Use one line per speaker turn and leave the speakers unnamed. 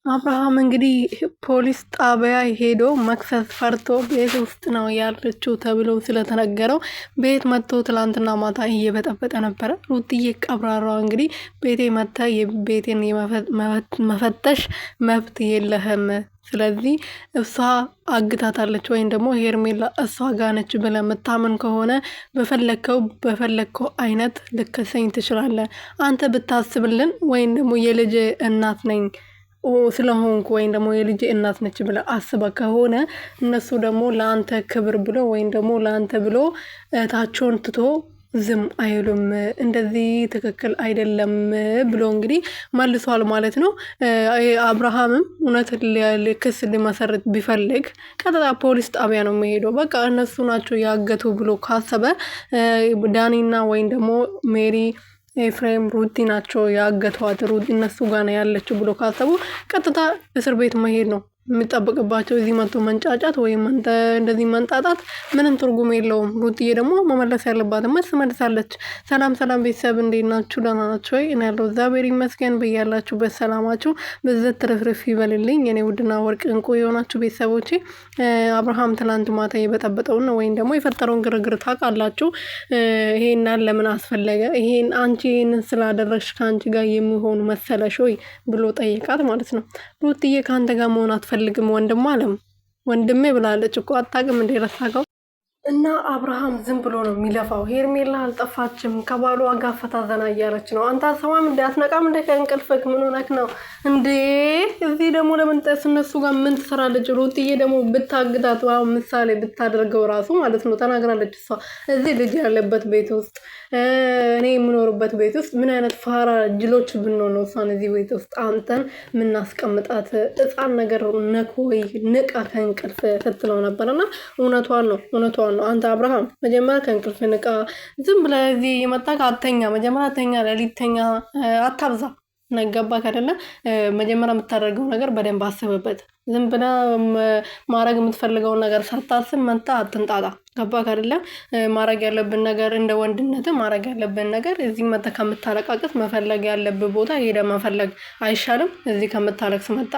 አብርሃም እንግዲህ ፖሊስ ጣቢያ ሄዶ መክሰስ ፈርቶ ቤት ውስጥ ነው ያለችው ተብሎ ስለተነገረው ቤት መጥቶ ትላንትና ማታ እየበጠበጠ ነበረ። ሩትዬ ቀብራራዋ እንግዲህ ቤቴ መታ የቤቴን መፈተሽ መብት የለህም፣ ስለዚህ እሷ አግታታለች ወይም ደግሞ ሄርሜላ እሷ ጋር ነች ብለህ የምታምን ከሆነ በፈለግከው አይነት ልከሰኝ ትችላለህ። አንተ ብታስብልን ወይም ደግሞ የልጅ እናት ነኝ ስለሆንኩ ወይም ደግሞ የልጅ እናት ነች ብለ አስበ ከሆነ እነሱ ደግሞ ለአንተ ክብር ብሎ ወይም ደግሞ ለአንተ ብሎ እህታቸውን ትቶ ዝም አይሉም። እንደዚህ ትክክል አይደለም ብሎ እንግዲህ መልሷል ማለት ነው። አብርሃምም እውነት ክስ ሊመሰርት ቢፈልግ ቀጥታ ፖሊስ ጣቢያ ነው የሚሄደው። በቃ እነሱ ናቸው ያገቱ ብሎ ካሰበ ዳኒና ወይም ደግሞ ሜሪ ኤፍሬም ሩቲ ናቸው ያገቷት፣ ሩቲ እነሱ ጋር ነው ያለችው ብሎ ካሰቡ ቀጥታ እስር ቤት መሄድ ነው የሚጠበቅባቸው። እዚህ መጥቶ መንጫጫት ወይም እንደዚህ መንጣጣት ምንም ትርጉም የለውም። ሩትዬ ደግሞ መመለስ ያለባትን መልስ መልሳለች። ሰላም ቤተሰብ እንዴት ናችሁ? ደህና ናችሁ ወይ? እኔ ያለው እግዚአብሔር ይመስገን። በያላችሁበት ሰላማችሁ በዘት ትርፍርፍ ይበልልኝ የኔ ውድና ወርቅ እንቁ የሆናችሁ ቤተሰቦቼ። አብርሃም ትላንት ማታ የበጠበጠውን ወይም ደግሞ የፈጠረውን ግርግር ታውቃላችሁ። ይሄን ለምን አስፈለገ? ይሄን አንቺ ይሄንን ስላደረግሽ ከአንቺ ጋር የሚሆኑ መሰለሽ ወይ ብሎ ጠየቃት ማለት ነው። ሩትዬ ከአንተ ጋር መሆን አትፈልግም ወንድም አለም ወንድሜ ብላለች እኮ አታውቅም እንደ ረሳከው። እና አብርሃም ዝም ብሎ ነው የሚለፋው። ሄርሜላ አልጠፋችም፣ ከባሏ ጋር ፈታ ዘና እያለች ነው። አንተ አሰማም እንደ አትነቃም እንደ ከእንቅልፍክ ምን ሆነክ ነው እንዴ? እዚህ ደግሞ ለምን እነሱ ጋር ምን ትሰራለች? ሩትዬ ደግሞ ብታግታት ምሳሌ ብታደርገው ራሱ ማለት ነው ተናግራለች። እሷ እዚህ ልጅ ያለበት ቤት ውስጥ እኔ የምኖርበት ቤት ውስጥ ምን አይነት ፋራ ጅሎች ብንሆን ነው እሷን እዚህ ቤት ውስጥ አንተን ምናስቀምጣት? ሕፃን ነገር ነክ ወይ ንቃ ከእንቅልፍ ስትለው ነበርና እውነቷን ነው። አንተ አብርሃም መጀመሪያ ከእንቅልፍ ንቃ። ዝም ብለህ እዚህ የመጣህ አተኛ፣ መጀመሪያ ተኛ፣ ሌሊት ተኛ፣ አታብዛ። ነገባክ አይደለ? መጀመሪያ የምታደርገው ነገር በደንብ አስብበት። ዝም ብለህ ማድረግ የምትፈልገውን ነገር ሳታስብ መጣ አትንጣጣ። ገባክ አይደለ? ማድረግ ያለብን ነገር እንደ ወንድነት ማድረግ ያለብን ነገር እዚህ መጣ ከምታለቃቅስ መፈለግ ያለብህ ቦታ ሄደ መፈለግ አይሻልም? እዚህ ከምታለቅስ መጣ